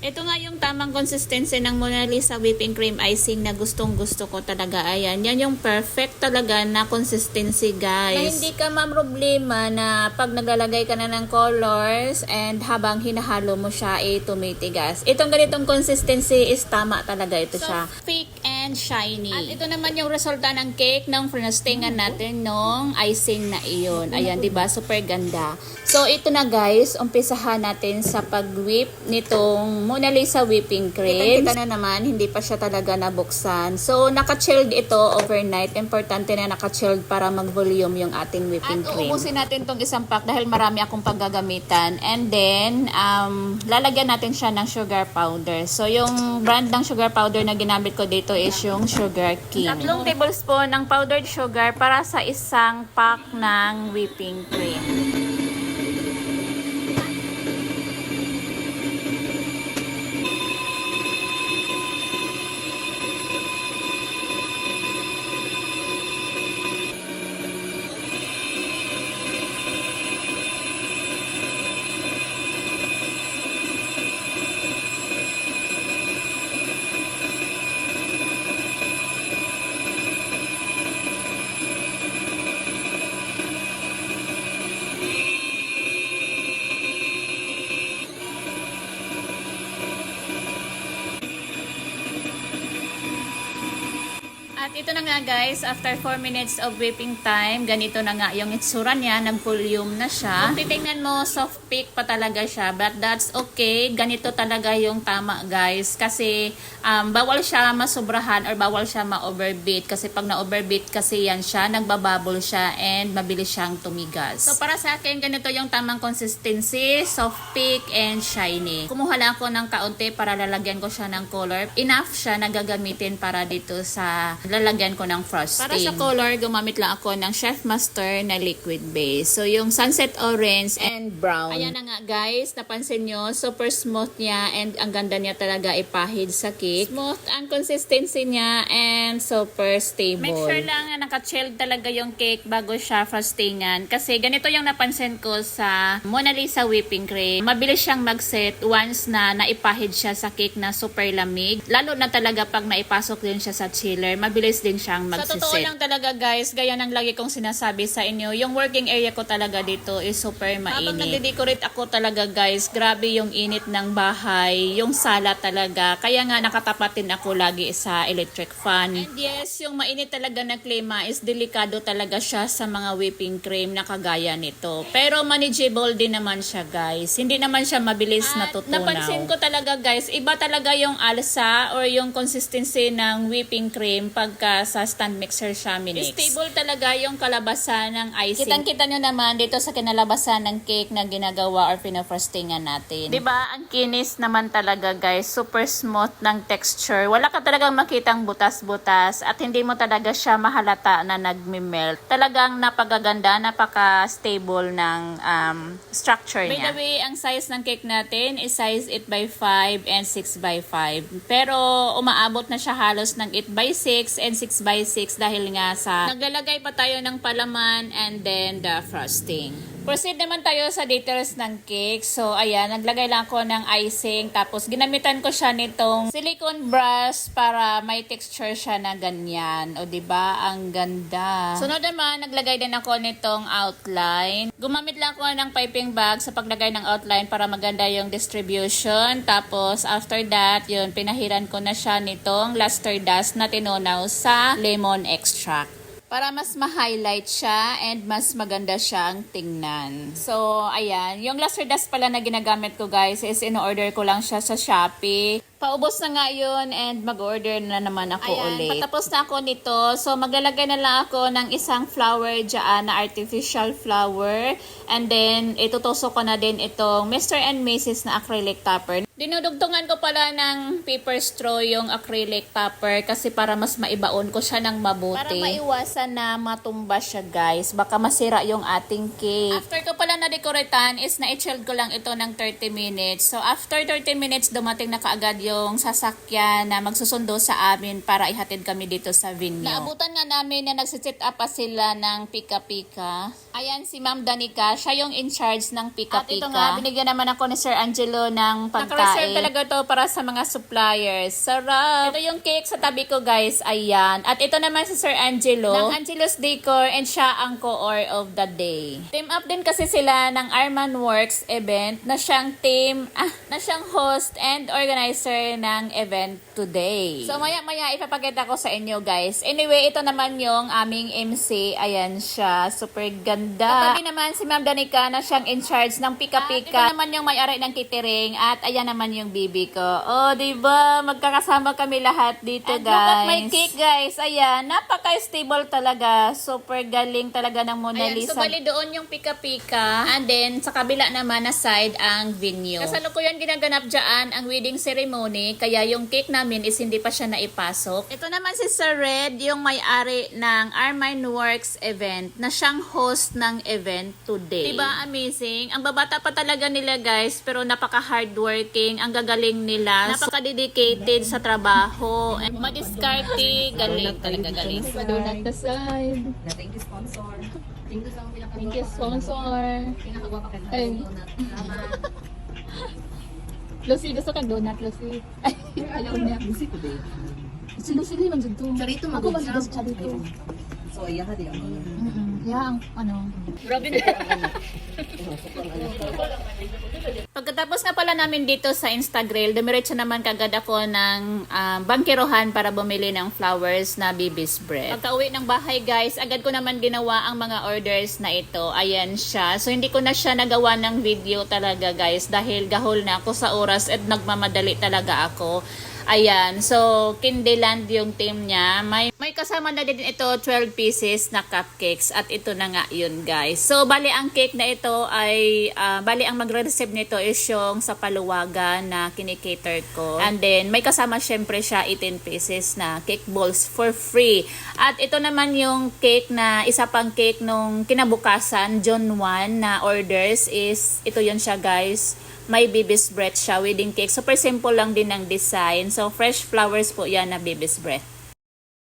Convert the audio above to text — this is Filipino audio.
Ito nga yung tamang consistency ng Mona Lisa whipping cream icing na gustong gusto ko talaga. Ayan, yan yung perfect talaga na consistency, guys. Na hindi ka problema na pag naglalagay ka na ng colors and habang hinahalo mo siya, tumitigas. Itong ganitong consistency is tama talaga ito siya. Thick and shiny. At ito naman yung resulta ng cake ng frostingan natin nung icing na iyon. Ayan, diba? Super ganda. So, ito na guys, umpisahan natin sa pag-whip nitong Mona Lisa whipping cream. Kita na naman, hindi pa siya talaga nabuksan. So, naka-chilled ito overnight. Importante na naka-chilled para mag-volume yung ating whipping cream. At uubusin natin tong isang pack dahil marami akong paggagamitan. And then, lalagyan natin siya ng sugar powder. So, yung brand ng sugar powder na ginamit ko dito is yung Sugar King. 3 tablespoon ng powdered sugar para sa isang pack ng whipping cream. At ito na nga guys, after 4 minutes of whipping time, ganito na nga yung itsura niya, nag-volume na siya. Kung titingnan mo, soft peak pa talaga siya, but that's okay. Ganito talaga yung tama guys, kasi bawal siya masobrahan or bawal siya ma-overbeat. Kasi pag na-overbeat kasi yan siya, nagbabubble siya and mabilis siyang tumigas. So para sa akin, ganito yung tamang consistency, soft peak and shiny. Kumuha lang ako ng kaunti para lalagyan ko siya ng color. Enough siya na gagamitin para dito sa lalagyan ko ng frosting. Para sa color, gumamit lang ako ng Chef Master na liquid base. So, yung sunset orange and brown. Ayan na nga guys, napansin nyo, super smooth niya and ang ganda niya talaga ipahid sa cake. Smooth ang consistency niya and super stable. Make sure lang na naka-chilled talaga yung cake bago siya frostingan. Kasi ganito yung napansin ko sa Mona Lisa whipping cream. Mabilis siyang mag-set once na naipahid siya sa cake na super lamig. Lalo na talaga pag naipasok din siya sa chiller, mabilis din siyang magsiset. Sa totoo lang talaga guys, gaya ng lagi kong sinasabi sa inyo, yung working area ko talaga dito is super mainit. Habang nagde-decorate ako talaga guys, grabe yung init ng bahay, yung sala talaga. Kaya nga nakatapat din ako lagi sa electric fan. And yes, yung mainit talaga na klima is delikado talaga siya sa mga whipping cream na kagaya nito. Pero manageable din naman siya guys. Hindi naman siya mabilis natutunaw. Napansin ko talaga guys, iba talaga yung alsa or yung consistency ng whipping cream pagka sa stand mixer siya minix. Stable talaga yung kalabasan ng icing. Kitang-kita nyo naman dito sa kinalabasan ng cake na ginagawa or pinafrostingan natin. Diba? Ang kinis naman talaga guys. Super smooth ng texture. Wala ka talagang makitang butas-butas at hindi mo talaga siya mahalata na nagme-melt. Talagang napakaganda, napaka-stable ng structure niya. By the way, ang size ng cake natin is size 8x5 and 6x5. Pero umaabot na siya halos ng 8x6 and 6x6 dahil nga sa naglalagay pa tayo ng palaman and then the frosting. Proceed naman tayo sa details ng cake. So, ayan, naglagay lang ako ng icing. Tapos, ginamitan ko siya nitong silicone brush para may texture siya na ganyan. O, diba? Ang ganda. Sunod naman, naglagay din ako nitong outline. Gumamit lang ako ng piping bag sa paglagay ng outline para maganda yung distribution. Tapos, after that, yun, pinahiran ko na siya nitong luster dust na tinunaw sa lemon extract, para mas ma-highlight siya and mas maganda siyang tingnan. So, ayan. Yung luster dust pala na ginagamit ko guys is in-order ko lang siya sa Shopee. Paubos na nga yun and mag-order na naman ako ulit. Patapos na ako nito. So, maglalagay na lang ako ng isang flower dyan na artificial flower. And then, itutusok ko na din itong Mr. and Mrs. na acrylic topper. Dinudugtungan ko pala ng paper straw yung acrylic topper kasi para mas maibaon ko siya ng mabuti. Para maiwasan na matumba siya guys. Baka masira yung ating cake. After ko pala na-decoratean is na-chilled ko lang ito ng 30 minutes. So after 30 minutes dumating na kaagad yung yung sasakyan na magsusundo sa amin para ihatid kami dito sa venue. Naabutan nga namin na nagsisit up pa sila ng pika-pika. Ayan si Ma'am Danica, siya yung in charge ng pika-pika. At ito nga, binigyan naman ako ni Sir Angelo ng pagkain. Naka-reserve talaga to para sa mga suppliers. Sarap! Ito yung cake sa tabi ko guys, ayan. At ito naman si Sir Angelo, ng Angelo's Decor, and siya ang co-or of the day. Team up din kasi sila ng Arman Works event na siyang host and organizer ng event today. So maya-maya ipapakita ko sa inyo guys. Anyway, ito naman yung aming MC. Ayan siya. Super ganda. Katabi naman si Ma'am Danica na siyang in charge ng pika-pika. Ito naman yung may-ari ng catering at ayan naman yung bibi ko. Oh, diba? Magkakasama kami lahat dito guys. Look at my cake guys. Ayan. Napaka-stable talaga. Super galing talaga ng Mona Lisa. Ayan, so bali doon yung pika-pika. And then sa kabila naman na side ang venue. Kasalukuyan ginaganap dyan ang wedding ceremony. Kaya yung cake namin is hindi pa siya naipasok. Ito naman si Sir Red, yung may-ari ng Armine Works event na siyang host ng event today. Diba amazing? Ang babata pa talaga nila guys, pero napaka-hardworking. Ang gagaling nila. Napaka-dedicated sa trabaho. And madiskarte. Galing talaga, galing. Donut the side. Thank you, sponsor. Thank you sa mga Thank you, sponsor. pinakawa pa kayo Ay. donut. Salamat. Lucy, gusto ka donut, Lucy? Ay, ayaw niya. Busy ko din. Lucy, man dyan to. Charito, Ako ba mag-good sa charito? So, iya ka di ako. Yeah, ano. Grabe na. Pagkatapos nga pala namin dito sa Instagrill, dumiretso naman kagad ako ng bangkirohan para bumili ng flowers na Bibis bread. Pagka-uwi ng bahay guys, agad ko naman ginawa ang mga orders na ito. Ayan siya. So hindi ko na siya nagawa ng video talaga guys dahil gahol na ako sa oras at nagmamadali talaga ako. Ayan, so Kindeland yung team niya. May kasama na din ito 12 pieces na cupcakes at ito na nga yun guys. So bali ang cake na ito ay bali ang magre-receive nito is yung sa paluwagan na kinikater ko. And then may kasama syempre siya 18 pieces na cake balls for free. At ito naman yung cake na isa pang cake nung kinabukasan John 1 na orders is ito yun siya guys. May Bibis bread siya, wedding cake. Super simple lang din ng design. So, fresh flowers po yan na Bibis bread.